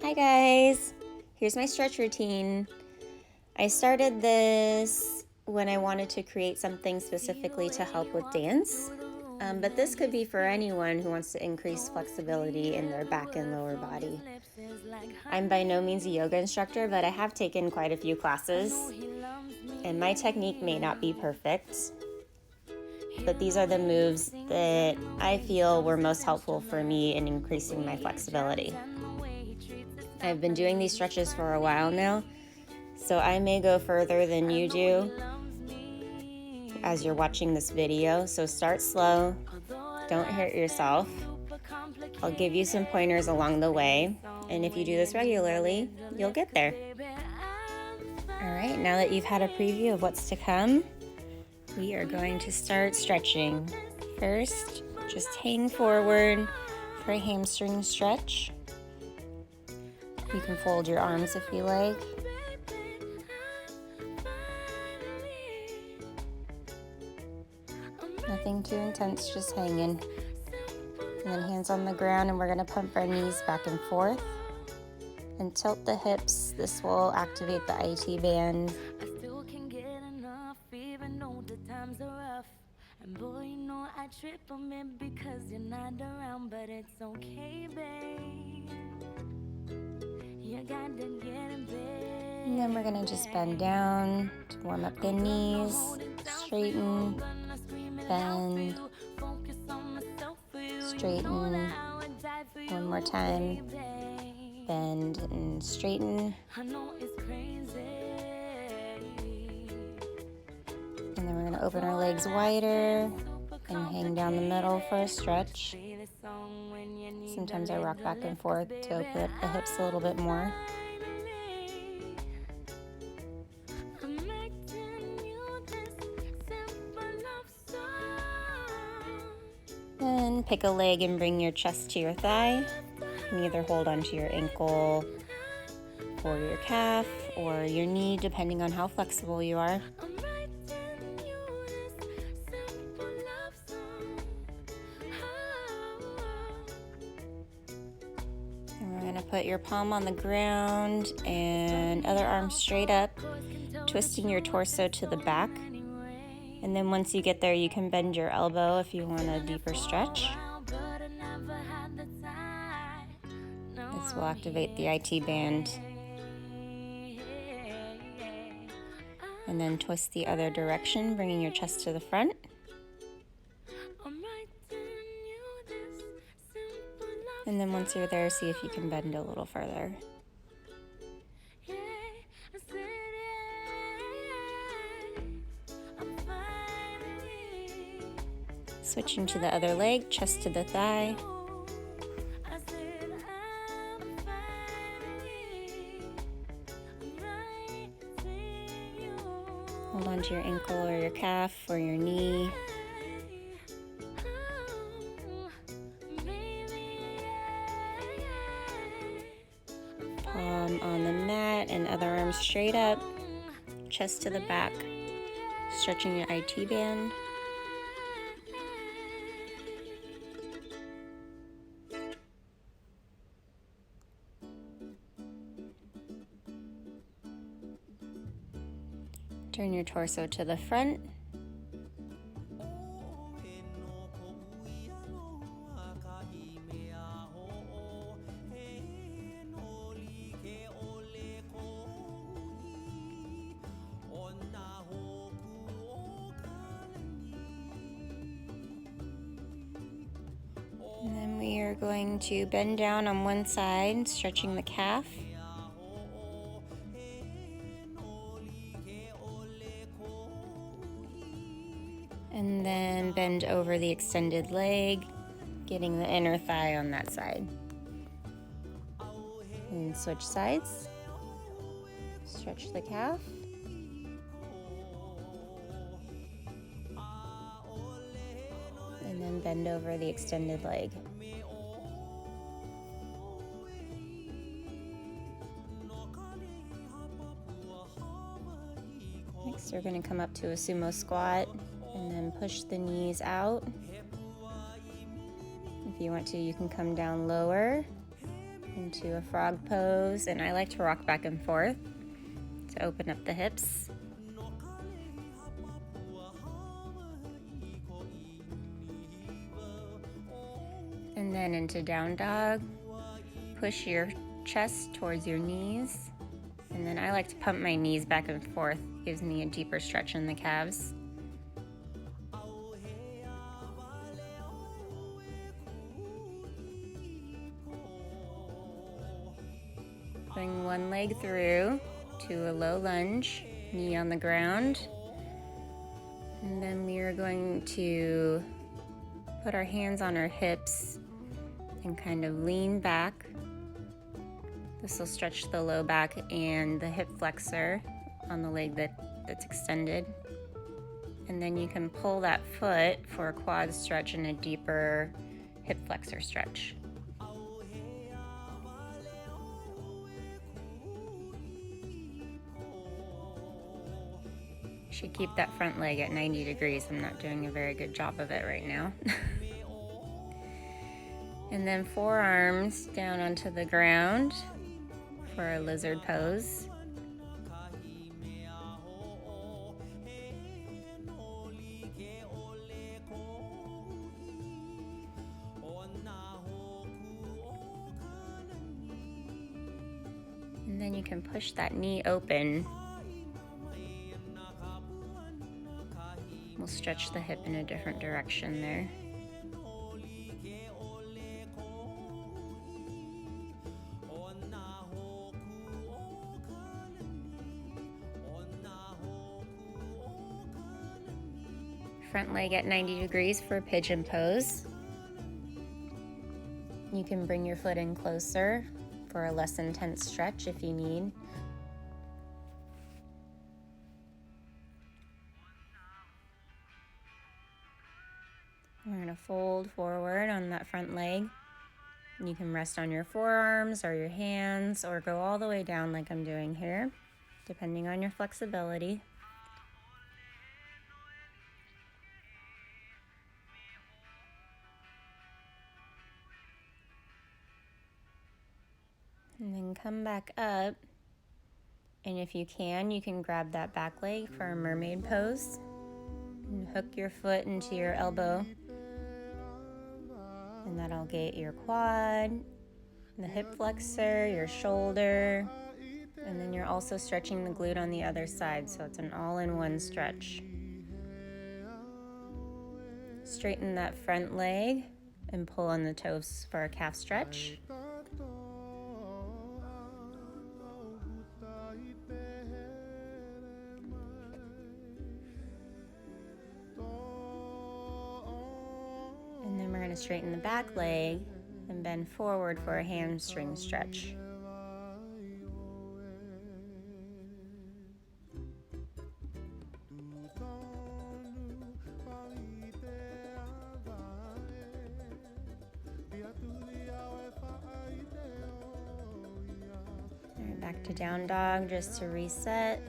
Hi guys, here's my stretch routine. I started this when I wanted to create something specifically to help with dance, but this could be for anyone who wants to increase flexibility in their back and lower body. I'm by no means a yoga instructor, but I have taken quite a few classes, and my technique may not be perfect, but these are the moves that I feel were most helpful for me in increasing my flexibility. I've been doing these stretches for a while now, so I may go further than you do as you're watching this video. So start slow, don't hurt yourself. I'll give you some pointers along the way, and if you do this regularly, you'll get there. All right, now that you've had a preview of what's to come, we are going to start stretching. First, just hang forward for a hamstring stretch. You can fold your arms if you like. Nothing too intense, just hanging. And then hands on the ground, and we're gonna pump our knees back and forth and tilt the hips. This will activate the IT band. And boy, you know I trip on it because you're not around, but it's okay, babe. You gotta get in bed. And then we're gonna just bend down to warm up the knees, straighten, bend, straighten. One more time, bend and straighten. And then we're going to open our legs wider and hang down the middle for a stretch. Sometimes I rock back and forth to open up the hips a little bit more. Then pick a leg and bring your chest to your thigh. You can either hold onto your ankle or your calf or your knee, depending on how flexible you are. Put your palm on the ground and other arm straight up, twisting your torso to the back. And then once you get there, you can bend your elbow if you want a deeper stretch. This will activate the IT band. And then twist the other direction, bringing your chest to the front. And then once you're there, see if you can bend a little further. Switching to the other leg, chest to the thigh. Hold on to your ankle or your calf or your knee. Palm on the mat and other arm straight up, chest to the back, stretching your IT band. Turn your torso to the front. And then we are going to bend down on one side, stretching the calf. And then bend over the extended leg, getting the inner thigh on that side. And switch sides. Stretch the calf. And then bend over the extended leg. Next, we're going to come up to a sumo squat and then push the knees out. If you want to, you can come down lower into a frog pose, and I like to rock back and forth to open up the hips. And then into down dog. Push your chest towards your knees. And then I like to pump my knees back and forth. Gives me a deeper stretch in the calves. Bring one leg through to a low lunge, knee on the ground. And then we are going to put our hands on our hips and kind of lean back. This will stretch the low back and the hip flexor on the leg that's extended. And then you can pull that foot for a quad stretch and a deeper hip flexor stretch. Should keep that front leg at 90 degrees. I'm not doing a very good job of it right now. And then forearms down onto the ground for a lizard pose. And then you can push that knee open. We'll stretch the hip in a different direction there. Front leg at 90 degrees for pigeon pose. You can bring your foot in closer for a less intense stretch if you need. We're going to fold forward on that front leg. You can rest on your forearms or your hands or go all the way down like I'm doing here, depending on your flexibility. And then come back up, and if you can grab that back leg for a mermaid pose. And hook your foot into your elbow, and that'll get your quad, the hip flexor, your shoulder, and then you're also stretching the glute on the other side, so it's an all-in-one stretch. Straighten that front leg and pull on the toes for a calf stretch. And then we're going to straighten the back leg and bend forward for a hamstring stretch. Back to down dog just to reset.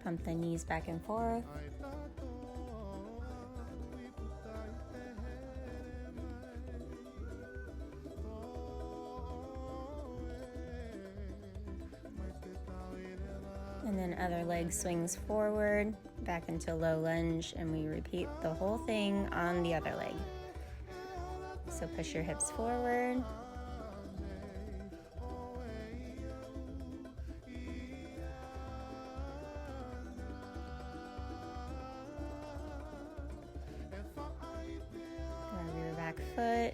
Pump the knees back and forth. And then other leg swings forward, back into low lunge, and we repeat the whole thing on the other leg. So push your hips forward. Grab your back foot.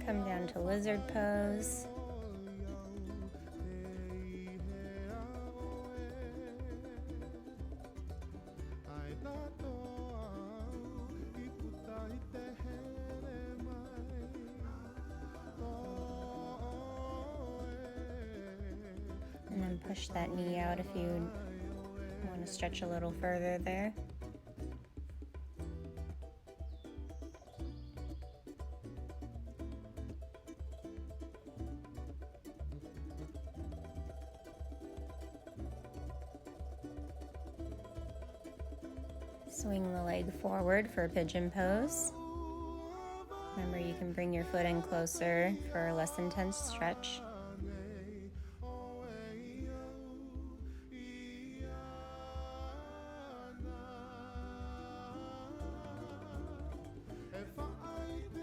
Come down to lizard pose. And then push that knee out if you want to stretch a little further there. Swing the leg forward for pigeon pose. Remember, you can bring your foot in closer for a less intense stretch.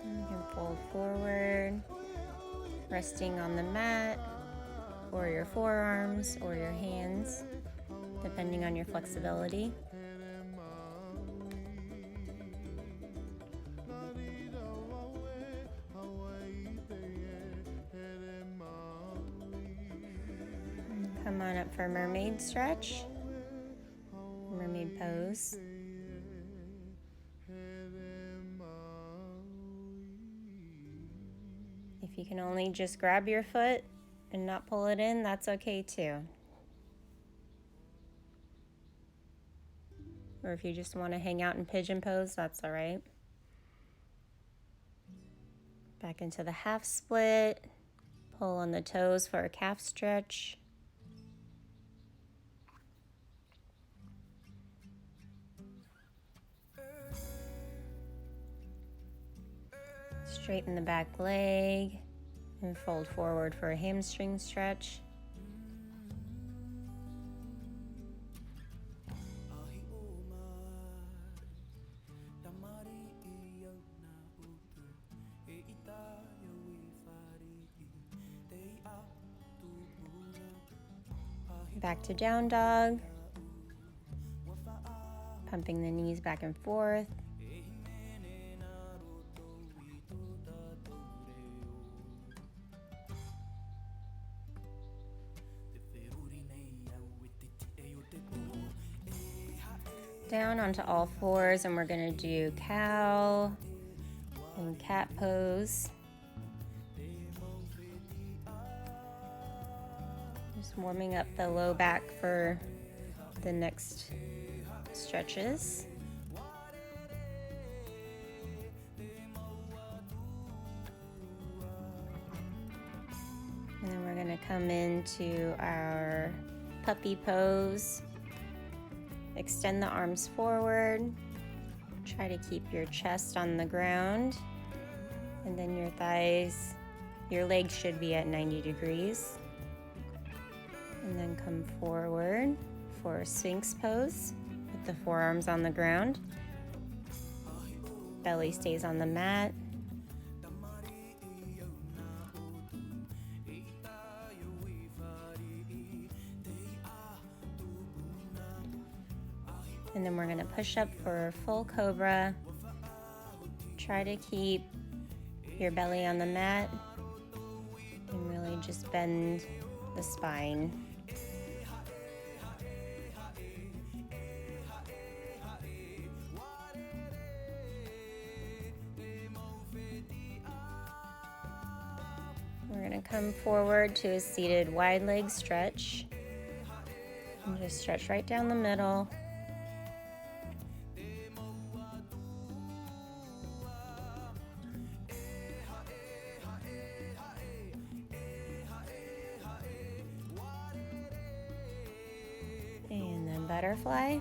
And you can fold forward, resting on the mat, or your forearms, or your hands, depending on your flexibility. Come on up for mermaid stretch, mermaid pose. If you can only just grab your foot and not pull it in, that's okay too. Or if you just want to hang out in pigeon pose, that's all right. Back into the half split. Pull on the toes for a calf stretch. Straighten the back leg and fold forward for a hamstring stretch. Back to down dog. Pumping the knees back and forth. Down onto all fours, and we're going to do cow and cat pose. Just warming up the low back for the next stretches. And then we're going to come into our puppy pose. Extend the arms forward. Try to keep your chest on the ground. And then your thighs, your legs should be at 90 degrees. And then come forward for a Sphinx pose with the forearms on the ground. Belly stays on the mat. And then we're going to push up for full cobra. Try to keep your belly on the mat and really just bend the spine. We're going to come forward to a seated wide leg stretch. And just stretch right down the middle. And then butterfly.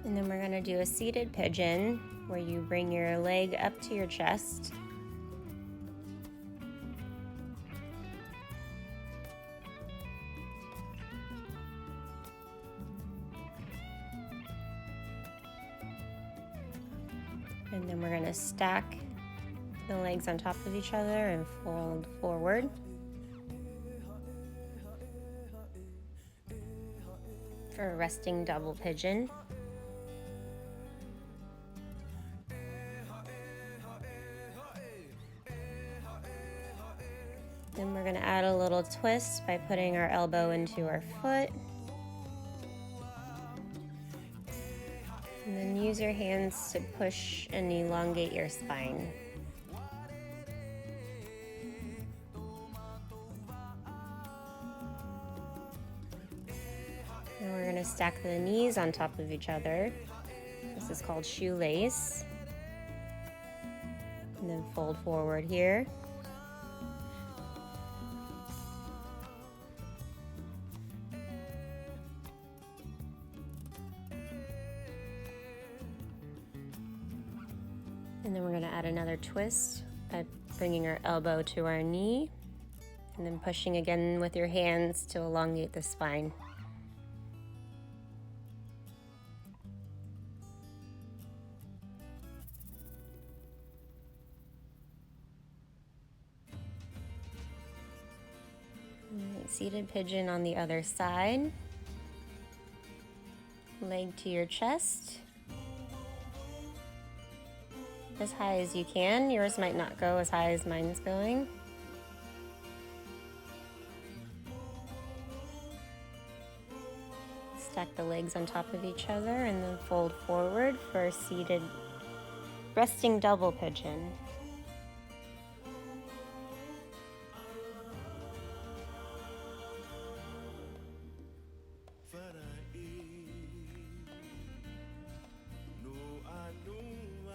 And then we're going to do a seated pigeon where you bring your leg up to your chest. And then we're going to stack the legs on top of each other and fold forward. For a resting double pigeon. Then we're going to add a little twist by putting our elbow into our foot. And then use your hands to push and elongate your spine. And we're going going to stack the knees on top of each other. This is called shoelace. And then fold forward here. And then we're going to add another twist by bringing our elbow to our knee and then pushing again with your hands to elongate the spine. Seated pigeon on the other side. Leg to your chest. As high as you can. Yours might not go as high as mine's going. Stack the legs on top of each other and then fold forward for a seated resting double pigeon.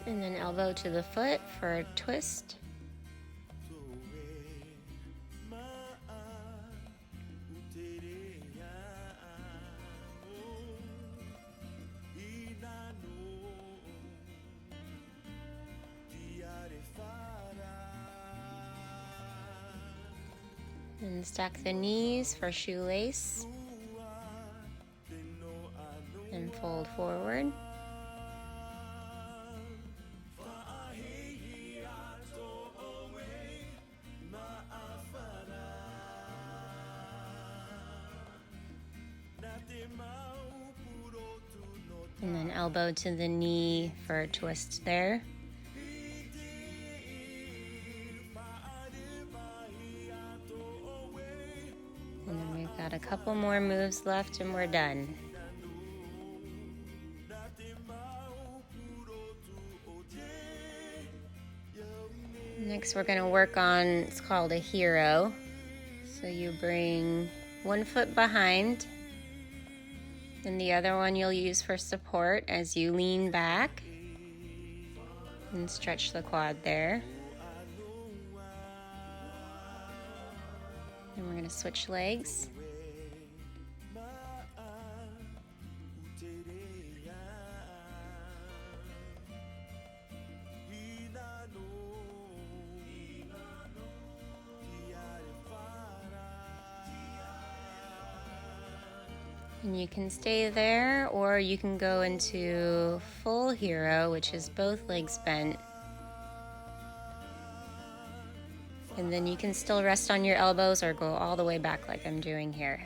And then elbow to the foot for a twist. And stack the knees for shoelace. And fold forward. And then elbow to the knee for a twist there. And then we've got a couple more moves left and we're done. Next we're going to work on, it's called a hero. So you bring one foot behind, and the other one you'll use for support as you lean back and stretch the quad there. And we're going to switch legs. And you can stay there, or you can go into full hero, which is both legs bent. And then you can still rest on your elbows or go all the way back like I'm doing here.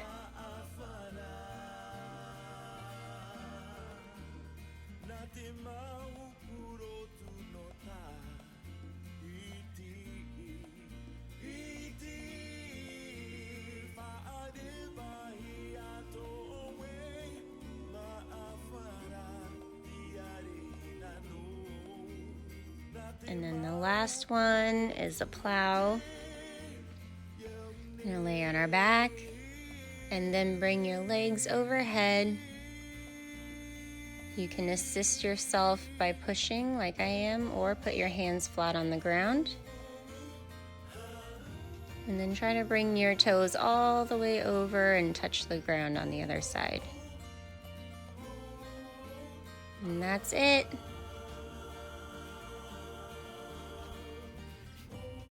And then the last one is a plow. We're gonna lay on our back and then bring your legs overhead. You can assist yourself by pushing like I am, or put your hands flat on the ground. And then try to bring your toes all the way over and touch the ground on the other side. And that's it.